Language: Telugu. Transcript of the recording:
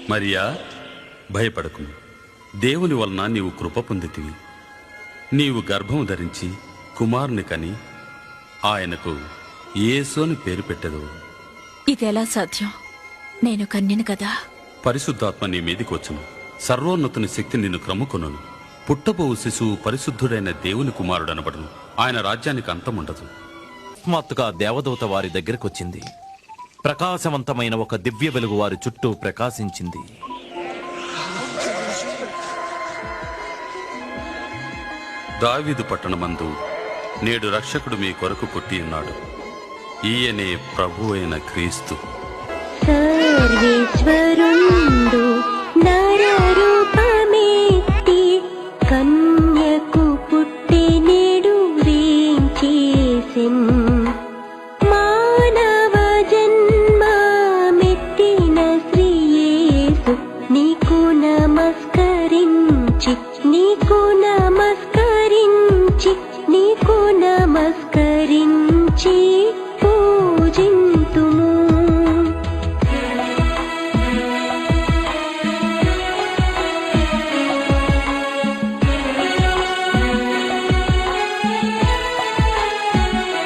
మరియా, భయపడకుము. దేవుని వలన నీవు కృప పొందితివి. నీవు గర్భము ధరించి కుమారుని కని ఆయనకు యేసు అని పేరు పెట్టెదవు. ఇదెలా సాధ్యం? నేను కన్యను కదా. పరిశుద్ధాత్మ నీ మీదికి వచ్చును. సర్వోన్నతుని శక్తి నిన్ను క్రమ్ముకొనును. పుట్టబోవు శిశువు పరిశుద్ధుడైన దేవుని కుమారుడనబడును. ఆయన రాజ్యానికి అంతముండదు. అకస్మాత్తుగా దేవదూత వారి దగ్గరకొచ్చింది. ప్రకాశవంతమైన ఒక దివ్య వెలుగు వారి చుట్టూ ప్రకాశించింది. దావీదు పట్టణమందు నేడు రక్షకుడు మీ కొరకు పుట్టి ఉన్నాడు. ఈయనే ప్రభు అయిన క్రీస్తు.